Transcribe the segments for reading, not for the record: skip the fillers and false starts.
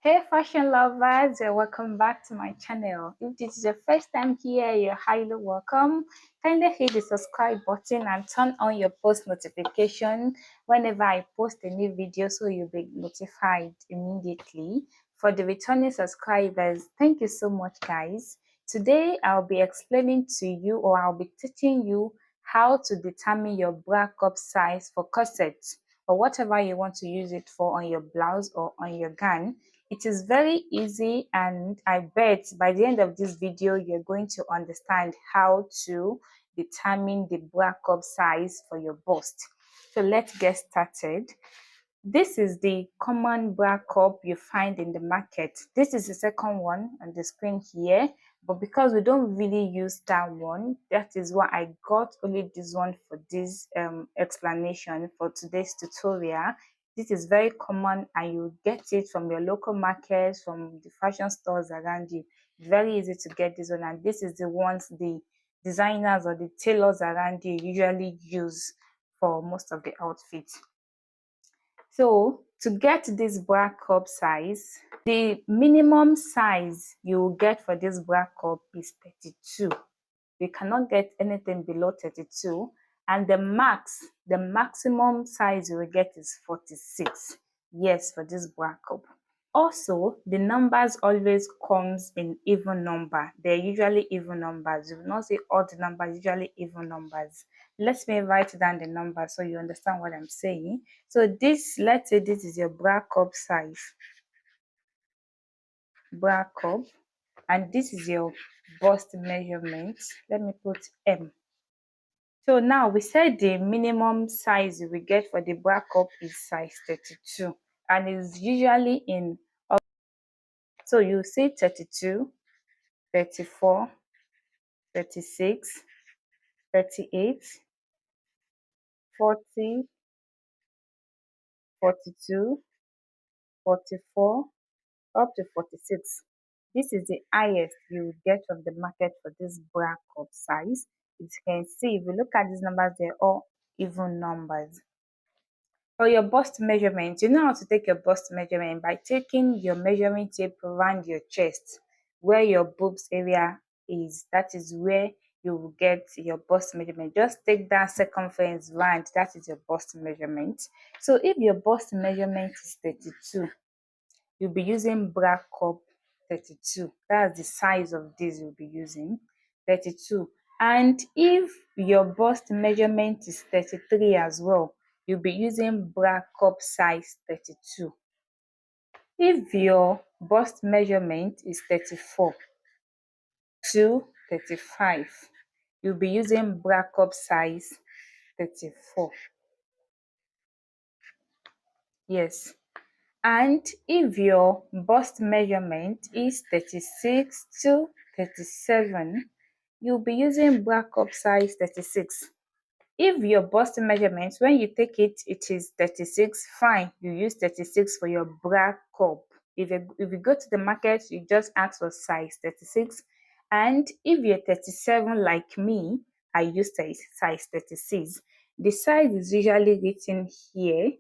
Hey fashion lovers, welcome back to my channel. If this is your first time here, you're highly welcome. Kindly hit the subscribe button and turn on your post notification whenever I post a new video so you'll be notified immediately. For the returning subscribers, thank you so much guys. Today I'll be explaining to you, or I'll be teaching you how to determine your bra cup size for corsets or whatever you want to use it for on your blouse or on your gown. It is very easy, and I bet by the end of this video you're going to understand how to determine the bra cup size for your bust. So let's get started. This is the common bra cup you find in the market. This is the second one on the screen here, but because we don't really use that one, that is why I got only this one for this explanation for today's tutorial. This is very common and you get it from your local markets, from the fashion stores around you. Very easy to get this one, and this is the ones the designers or the tailors around you usually use for most of the outfits. So to get this bra cup size, the minimum size you will get for this bra cup is 32. You cannot get anything below 32, and the maximum size you will get is 46. Yes, for this bra cup. Also, the numbers always comes in even number. They're usually even numbers. You will not say odd numbers, usually even numbers. Let me write down the number so you understand what I'm saying. So this, let's say this is your bra cup size. Bra cup. And this is your bust measurement. Let me put M. So now we said the minimum size we get for the bra cup is size 32, and it's usually in, so you say 32, 34, 36, 38, 40, 42, 44, up to 46. This is the highest you will get from the market for this bra cup size. As you can see, if you look at these numbers, they're all even numbers. For your bust measurement, you know how to take your bust measurement by taking your measuring tape around your chest, where your boobs area is. That is where you will get your bust measurement. Just take that circumference round, that is your bust measurement. So if your bust measurement is 32, you'll be using bra cup 32. That's the size of this you'll be using, 32. And if your bust measurement is 33 as well, you'll be using bra cup size 32. If your bust measurement is 34 to 35, you'll be using bra cup size 34. Yes. And if your bust measurement is 36 to 37, you'll be using bra cup size 36. If your bust measurement, when you take it, it is 36, fine, you use 36 for your bra cup. If you go to the market, you just ask for size 36. And if you're 37 like me, I use size 36. The size is usually written here.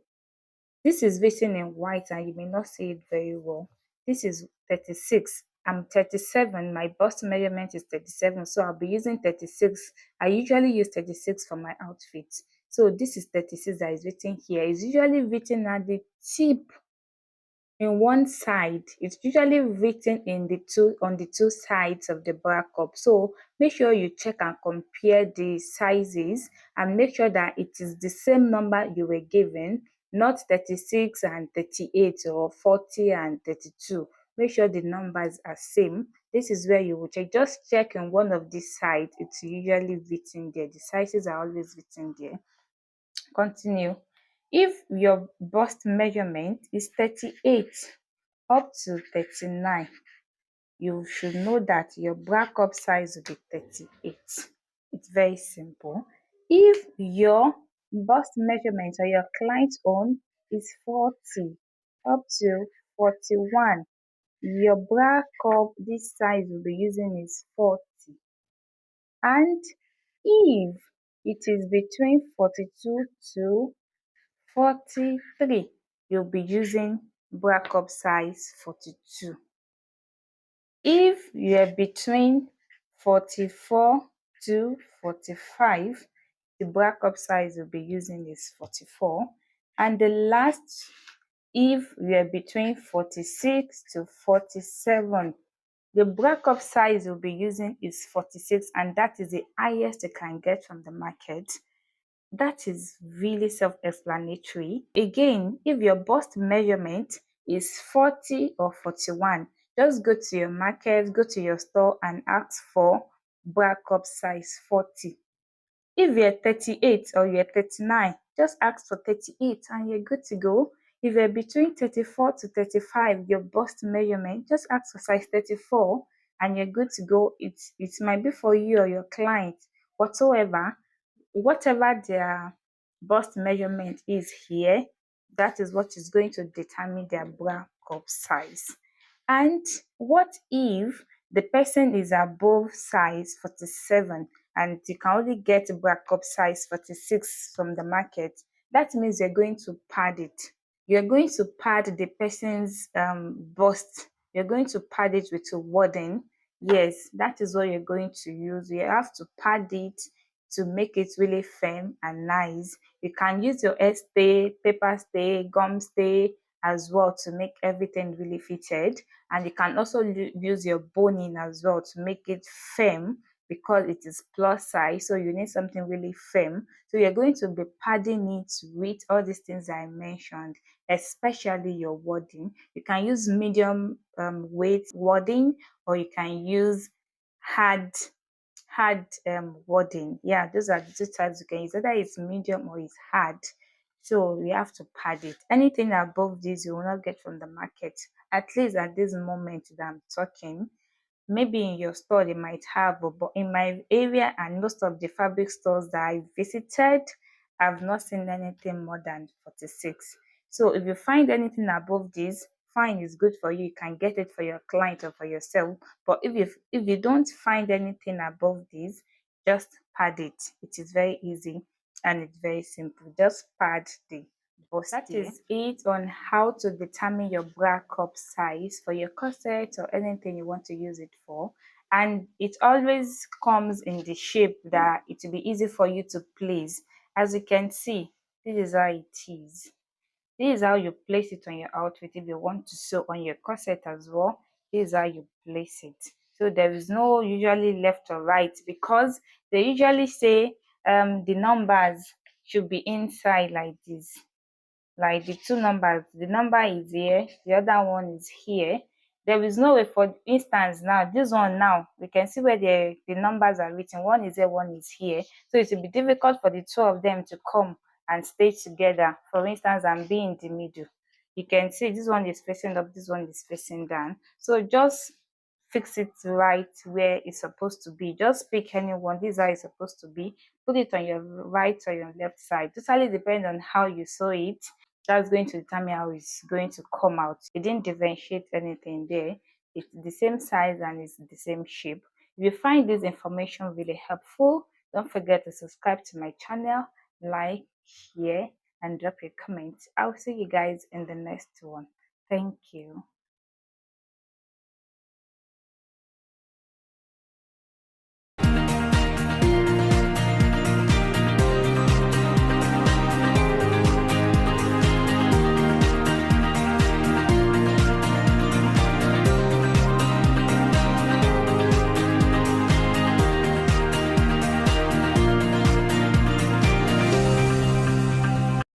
This is written in white and you may not see it very well. This is 36. I'm 37. My bust measurement is 37. So I'll be using 36. I usually use 36 for my outfits. So this is 36 that is written here. It's usually written at the tip in one side. It's usually written in on the two sides of the bra cup. So make sure you check and compare the sizes and make sure that it is the same number you were given, not 36 and 38 or 40 and 32. Make sure the numbers are same. This is where you will check. Just check on one of these sides. It's usually written there. The sizes are always written there. Continue. If your bust measurement is 38 up to 39, you should know that your bra cup size will be 38. It's very simple. If your bust measurement or your client's own is 40 up to 41, your bra cup, this size you'll be using is 40. And if it is between 42 to 43, you'll be using bracup size 42. If you're between 44 to 45, the bracup size you'll be using is 44. And the last, if you're between 46 to 47, the bracup size you'll be using is 46, and that is the highest you can get from the market. That is really self-explanatory. Again, if your bust measurement is 40 or 41, just go to your market, go to your store and ask for bracup size 40. If you're 38 or you're 39, just ask for 38 and you're good to go. If you're between 34 to 35, your bust measurement, just ask for size 34 and you're good to go. It might be for you or your client whatsoever. Whatever their bust measurement is here, that is what is going to determine their bra cup size. And what if the person is above size 47 and you can only get bra cup size 46 from the market? That means you're going to pad it. You're going to pad the person's bust. You're going to pad it with a wording. Yes, that is what you're going to use. You have to pad it to make it really firm and nice. You can use your hair stay, paper stay, gum stay as well to make everything really fitted. And you can also use your boning as well to make it firm, because it is plus size, so you need something really firm. So you're going to be padding it with all these things I mentioned, especially your wording. You can use medium weight wording, or you can use hard wording. Yeah, those are the two types you can use. Either it's medium or it's hard. So we have to pad it. Anything above this you will not get from the market, at least at this moment that I'm talking. Maybe in your store they might have, but in my area and most of the fabric stores that I visited, I've not seen anything more than 46. So if you find anything above this, fine, is good for you. You can get it for your client or for yourself. But if you don't find anything above this, just pad it. It is very easy and it's very simple. Just pad the bust. That is it on how to determine your bra cup size for your corset or anything you want to use it for. And it always comes in the shape that it will be easy for you to place. As you can see, this is how it is. This is how you place it on your outfit. If you want to sew on your corset as well, this is how you place it. So there is no usually left or right, because they usually say the numbers should be inside like this. Like the two numbers, the number is here, the other one is here. There is no way, for instance, now this one, now we can see where the numbers are written. One is here, one is here. So it will be difficult for the two of them to come and stay together, for instance, and be in the middle. You can see this one is facing up, this one is facing down. So just fix it right where it's supposed to be. Just pick anyone. This is how it's supposed to be. Put it on your right or your left side. Totally depends on how you sew it. That's going to determine how it's going to come out. It didn't differentiate anything there. It's the same size and it's the same shape. If you find this information really helpful, don't forget to subscribe to my channel, like, share, and drop a comment. I'll see you guys in the next one. Thank you.